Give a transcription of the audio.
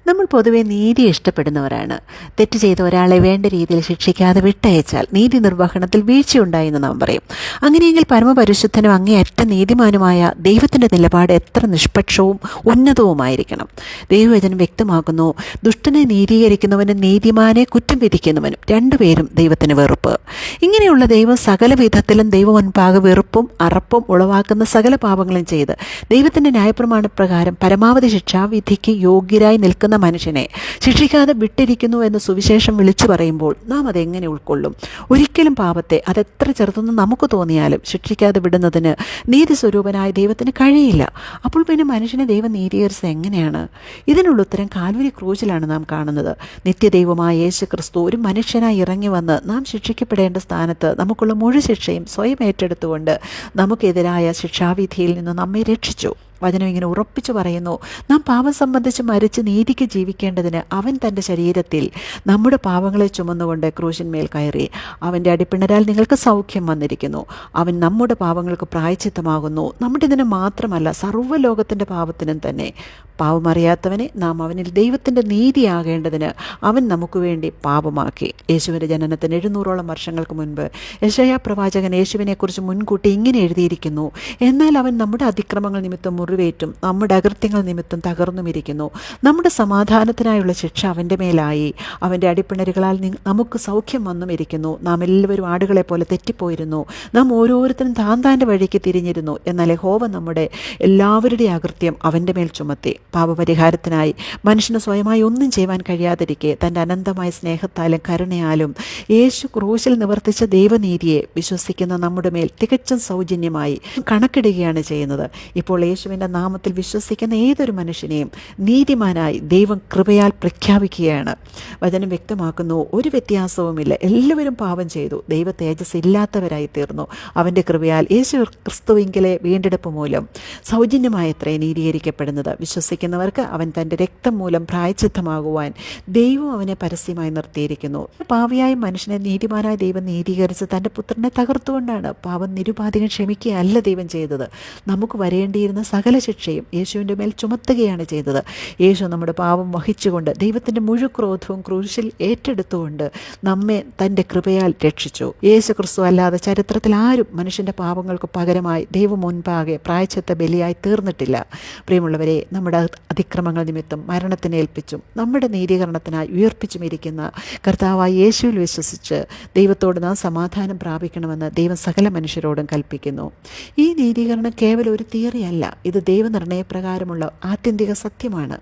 നമ്മൾ പൊതുവെ നീതി ഇഷ്ടപ്പെടുന്നവരാണ്. തെറ്റ് ചെയ്ത ഒരാളെ വേണ്ട രീതിയിൽ ശിക്ഷിക്കാതെ വിട്ടയച്ചാൽ നീതി നിർവഹണത്തിൽ വീഴ്ചയുണ്ടായെന്ന് നാം പറയും. അങ്ങനെയെങ്കിൽ പരമപരിശുദ്ധനും അങ്ങേയറ്റ നീതിമാനുമായ ദൈവത്തിൻ്റെ നിലപാട് എത്ര നിഷ്പക്ഷവും ഉന്നതവുമായിരിക്കണം. ദൈവവചനം വ്യക്തമാക്കുന്നു, ദുഷ്ടനെ നീതീകരിക്കുന്നവനും നീതിമാനെ കുറ്റം വിധിക്കുന്നവനും രണ്ടുപേരും ദൈവത്തിന് വെറുപ്പ്. ഇങ്ങനെയുള്ള ദൈവം സകല വിധത്തിലും ദൈവം മുൻപാകെ വെറുപ്പും അറപ്പും ഉളവാക്കുന്ന സകല പാപങ്ങളും ചെയ്ത് ദൈവത്തിൻ്റെ ന്യായപ്രമാണപ്രകാരം പരമാവധി ശിക്ഷാവിധിക്ക് യോഗ്യരായി നിൽക്കുന്ന മനുഷ്യനെ ശിക്ഷിക്കാതെ വിട്ടിരിക്കുന്നു എന്ന് സുവിശേഷം വിളിച്ചു പറയുമ്പോൾ നാം അതെങ്ങനെ ഉൾക്കൊള്ളും? ഒരിക്കലും പാപത്തെ അതെത്ര ചെറുതെന്ന് നമുക്ക് തോന്നിയാലും ശിക്ഷിക്കാതെ വിടുന്നതിന് നീതി സ്വരൂപനായ ദൈവത്തിന് കഴിയില്ല. അപ്പോൾ പിന്നെ മനുഷ്യനെ ദൈവം നീതീകരിച്ചത് എങ്ങനെയാണ്? ഇതിനുള്ള ഉത്തരം കാൽവരി ക്രൂശിലാണ് നാം കാണുന്നത്. നിത്യദൈവമായ യേശു ക്രിസ്തു ഒരു മനുഷ്യനായി ഇറങ്ങി വന്ന് നാം ശിക്ഷിക്കപ്പെടേണ്ട സ്ഥാനത്ത് നമുക്കുള്ള മുഴു ശിക്ഷയും സ്വയം ഏറ്റെടുത്തുകൊണ്ട് നമുക്കെതിരായ ശിക്ഷാവിധിയിൽ നിന്ന് നമ്മെ രക്ഷിച്ചു. വചനം ഇങ്ങനെ ഉറപ്പിച്ചു പറയുന്നു, നാം പാപം സംബന്ധിച്ച് മരിച്ച് നീതിക്ക് ജീവിക്കേണ്ടതിന് അവൻ തൻ്റെ ശരീരത്തിൽ നമ്മുടെ പാപങ്ങളെ ചുമന്നുകൊണ്ട് ക്രൂശിന്മേൽ കയറി. അവൻ്റെ അടിപ്പിണരാൽ നിങ്ങൾക്ക് സൗഖ്യം വന്നിരിക്കുന്നു. അവൻ നമ്മുടെ പാപങ്ങൾക്ക് പ്രായശ്ചിത്തമാകുന്നു. നമ്മുടെ ഇതിന് മാത്രമല്ല, സർവ്വലോകത്തിൻ്റെ പാപത്തിനും തന്നെ. പാപമറിയാത്തവനെ നാം അവനിൽ ദൈവത്തിൻ്റെ നീതിയാകേണ്ടതിന് അവൻ നമുക്ക് വേണ്ടി പാപമാക്കി. യേശുവിൻ്റെ ജനനത്തിന് 700ഓളം വർഷങ്ങൾക്ക് മുൻപ് യെശയ്യാ പ്രവാചകൻ യേശുവിനെക്കുറിച്ച് മുൻകൂട്ടി ഇങ്ങനെ എഴുതിയിരിക്കുന്നു, എന്നാൽ അവൻ നമ്മുടെ അതിക്രമങ്ങൾ നിമിത്തം മുറിവേറ്റും നമ്മുടെ അകൃത്യങ്ങൾ നിമിത്തം തകർന്നുമിരിക്കുന്നു. നമ്മുടെ സമാധാനത്തിനായുള്ള ശിക്ഷ അവൻ്റെ മേലായി. അവൻ്റെ അടിപ്പിണരുകളാൽ നമുക്ക് സൗഖ്യം വന്നും ഇരിക്കുന്നു. നാം എല്ലാവരും ആടുകളെ പോലെ തെറ്റിപ്പോയിരുന്നു. നാം ഓരോരുത്തരും താൻ്റെ വഴിക്ക് തിരിഞ്ഞിരുന്നു. എന്നാൽ യഹോവ നമ്മുടെ എല്ലാവരുടെയും അകൃത്യം അവൻ്റെ മേൽ ചുമത്തി. പാപപരിഹാരത്തിനായി മനുഷ്യന് സ്വയമായി ഒന്നും ചെയ്യുവാൻ കഴിയാതിരിക്കെ തൻ്റെ അനന്തമായ സ്നേഹത്താലും കരുണയാലും യേശു ക്രൂശിൽ നിവർത്തിച്ച ദൈവനീതിയെ വിശ്വസിക്കുന്ന നമ്മുടെ മേൽ തികച്ചും സൗജന്യമായി കണക്കിടുകയാണ് ചെയ്യുന്നത്. ഇപ്പോൾ യേശുവിൻ്റെ നാമത്തിൽ വിശ്വസിക്കുന്ന ഏതൊരു മനുഷ്യനെയും നീതിമാനായി ദൈവം കൃപയാൽ പ്രഖ്യാപിക്കുകയാണ്. വചനം വ്യക്തമാക്കുന്നു, ഒരു വ്യത്യാസവുമില്ല. എല്ലാവരും പാപം ചെയ്തു ദൈവ തേജസ് ഇല്ലാത്തവരായി തീർന്നു. അവൻ്റെ കൃപയാൽ യേശു ക്രിസ്തുവിങ്കലെ വീണ്ടെടുപ്പ് മൂലം സൗജന്യമായത്രേ നീതീകരിക്കപ്പെടുന്നത്. വിശ്വസിക്കുന്നവർക്ക് അവൻ തൻ്റെ രക്തം മൂലം പ്രായശ്ചിത്തമാകുവാൻ ദൈവം അവനെ പരസ്യമായി നിർത്തിയിരിക്കുന്നു. പാപിയായ മനുഷ്യനെ നീതിമാനായ ദൈവം നീതീകരിച്ച് തൻ്റെ പുത്രനെ തകർത്തുകൊണ്ടാണ്. പാപം നിരുപാധികം ക്ഷമിക്കുകയല്ല ദൈവം ചെയ്തത്. നമുക്ക് വരേണ്ടിയിരുന്ന സകല ശിക്ഷയും യേശുവിൻ്റെ മേൽ ചുമത്തുകയാണ് ചെയ്തത്. യേശു നമ്മുടെ പാപം വഹിച്ചുകൊണ്ട് ദൈവത്തിൻ്റെ മുഴുക്രോധവും ക്രൂശിൽ ഏറ്റെടുത്തുകൊണ്ട് നമ്മെ തൻ്റെ കൃപയാൽ രക്ഷിച്ചു. യേശു ക്രിസ്തു അല്ലാതെ ചരിത്രത്തിൽ ആരും മനുഷ്യൻ്റെ പാപങ്ങൾക്ക് പകരമായി ദൈവം മുൻപാകെ പ്രായശ്ചിത്ത ബലിയായി തീർന്നിട്ടില്ല. പ്രിയമുള്ളവരെ, നമ്മുടെ അതിക്രമങ്ങൾ നിമിത്തം മരണത്തിനേൽപ്പിച്ചും നമ്മുടെ നീതീകരണത്തിനായി ഉയർപ്പിച്ചും ഇരിക്കുന്ന കർത്താവായ യേശുവിൽ വിശ്വസിച്ച് ദൈവത്തോട് നാം സമാധാനം പ്രാപിക്കണമെന്ന് ദൈവം സകല മനുഷ്യരോടും കൽപ്പിക്കുന്നു. ഈ നീതീകരണം കേവലം ഒരു തിയറി അല്ല, ഇത് ദൈവനിർണയപ്രകാരമുള്ള ആത്യന്തിക സത്യമാണ്.